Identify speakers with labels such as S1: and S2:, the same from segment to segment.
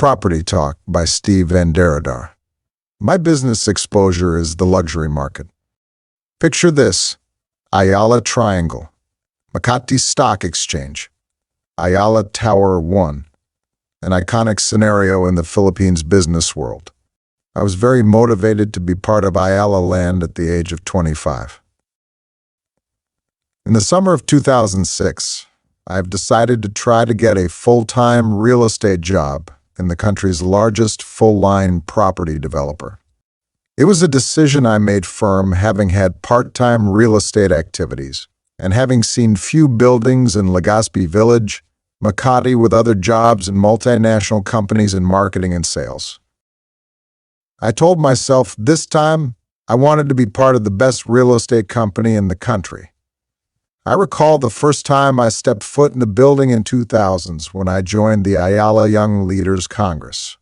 S1: Property Talk by Steve Van Derodar. My business exposure is the luxury market. Picture this: Ayala Triangle, Makati Stock Exchange, Ayala Tower 1, an iconic scenario in the Philippines business world. I was very motivated to be part of Ayala Land at the age of 25. In the summer of 2006, I've decided to try to get a full-time real estate job in the country's largest full-line property developer. It was a decision I made firm, having had part-time real estate activities and having seen few buildings in Legazpi Village, Makati, with other jobs in multinational companies in marketing and sales. I told myself this time I wanted to be part of the best real estate company in the country. I recall the first time I stepped foot in the building in 2000s when I joined the Ayala Young Leaders Congress,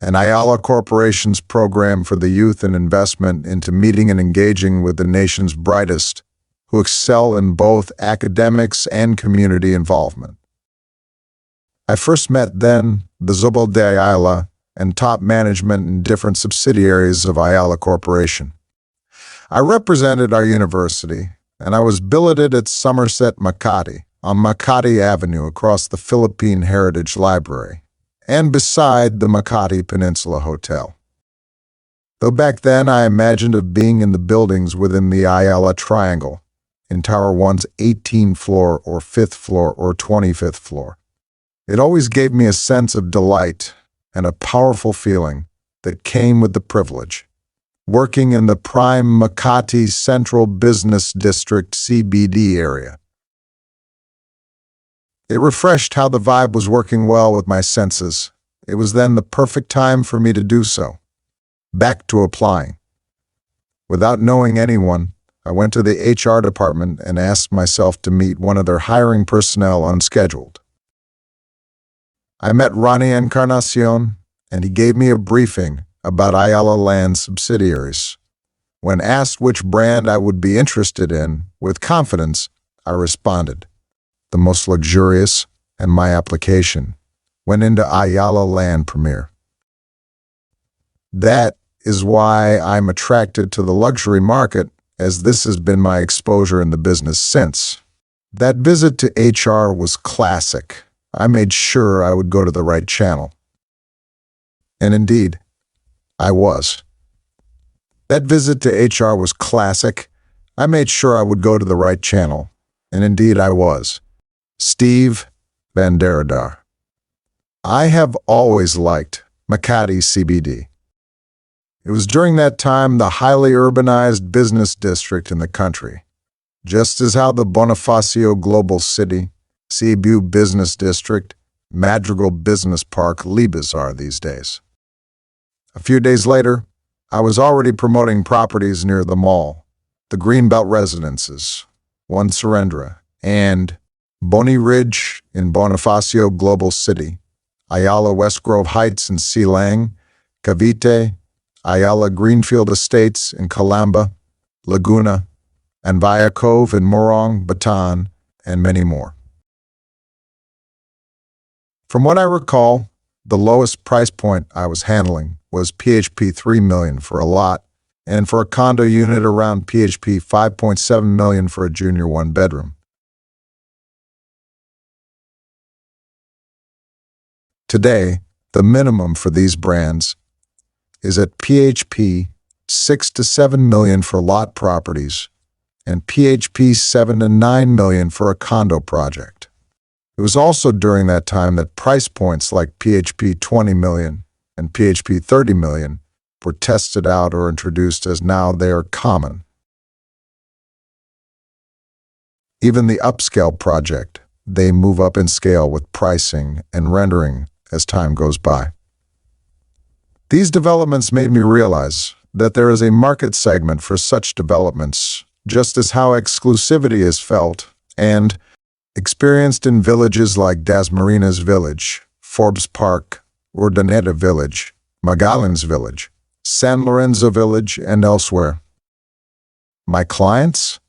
S1: an Ayala Corporation's program for the youth and investment into meeting and engaging with the nation's brightest, who excel in both academics and community involvement. I first met then the Zobel de Ayala and top management in different subsidiaries of Ayala Corporation. I represented our university, and I was billeted at Somerset Makati, on Makati Avenue across the Philippine Heritage Library, and beside the Makati Peninsula Hotel. Though back then I imagined of being in the buildings within the Ayala Triangle, in Tower 1's 18th floor or 5th floor or 25th floor. It always gave me a sense of delight and a powerful feeling that came with the privilege. Working in the prime Makati Central Business District CBD area. It refreshed how the vibe was working well with my senses. It was then the perfect time for me to do so. Back to applying. Without knowing anyone, I went to the HR department and asked myself to meet one of their hiring personnel unscheduled. I met Ronnie Encarnacion, and he gave me a briefing about Ayala Land subsidiaries. When asked which brand I would be interested in, with confidence, I responded, the most luxurious, and my application went into Ayala Land Premier. That is why I'm attracted to the luxury market, as this has been my exposure in the business since. That visit to HR was classic. I made sure I would go to the right channel. And indeed, I was. That visit to HR was classic. I made sure I would go to the right channel. And indeed I was. Steve Van Derodar. I have always liked Makati CBD. It was during that time the highly urbanized business district in the country, just as how the Bonifacio Global City, Cebu Business District, Madrigal Business Park, Libas are these days. A few days later, I was already promoting properties near the mall, the Greenbelt Residences, One Surrendra, and Bonnie Ridge in Bonifacio Global City, Ayala West Grove Heights in Silang, Cavite, Ayala Greenfield Estates in Calamba, Laguna, and Via Cove in Morong, Bataan, and many more. From what I recall, the lowest price point I was handling was PHP 3 million for a lot, and for a condo unit around PHP 5.7 million for a junior one-bedroom. Today, the minimum for these brands is at PHP 6 to 7 million for lot properties and PHP 7 to 9 million for a condo project. It was also during that time that price points like PHP 20 million and PHP 30 million were tested out or introduced, as now they are common. Even the upscale project, they move up in scale with pricing and rendering as time goes by. These developments made me realize that there is a market segment for such developments, just as how exclusivity is felt and experienced in villages like Dasmariñas Village, Forbes Park, Urdaneta Village, Magallanes Village, San Lorenzo Village, and elsewhere. My clients?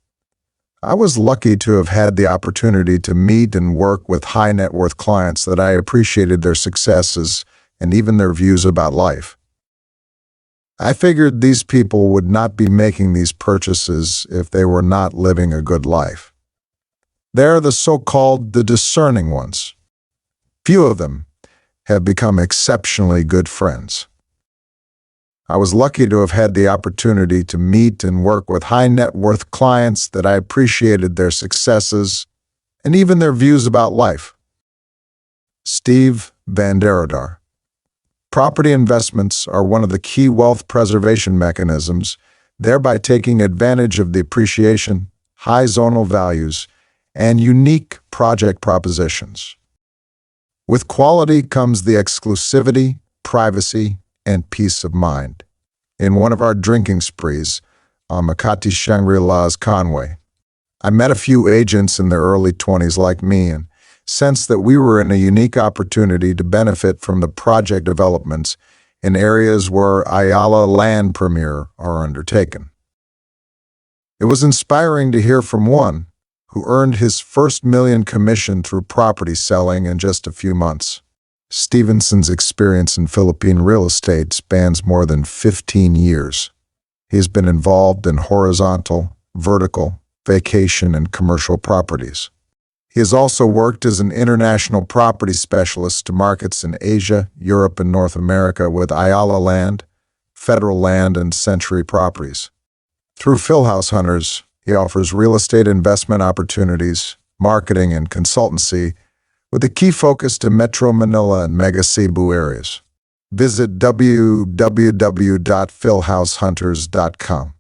S1: I was lucky to have had the opportunity to meet and work with high net worth clients that I appreciated their successes and even their views about life. I figured these people would not be making these purchases if they were not living a good life. They're the so-called the discerning ones. Few of them have become exceptionally good friends. I was lucky to have had the opportunity to meet and work with high net worth clients that I appreciated their successes and even their views about life. Steve Van Derodar. Property investments are one of the key wealth preservation mechanisms, thereby taking advantage of the appreciation, high zonal values, and unique project propositions. With quality comes the exclusivity, privacy, and peace of mind. In one of our drinking sprees on Makati Shangri-La's Conway, I met a few agents in their early 20s like me and sensed that we were in a unique opportunity to benefit from the project developments in areas where Ayala land premiere are undertaken. It was inspiring to hear from one who earned his first million commission through property selling in just a few months. Stevenson's experience in Philippine real estate spans more than 15 years. He has been involved in horizontal, vertical, vacation, and commercial properties. He has also worked as an international property specialist to markets in Asia, Europe, and North America with Ayala Land, Federal Land, and Century Properties. Through Philhouse Hunters, he offers real estate investment opportunities, marketing, and consultancy with a key focus to Metro Manila and Mega Cebu areas. Visit www.philhousehunters.com.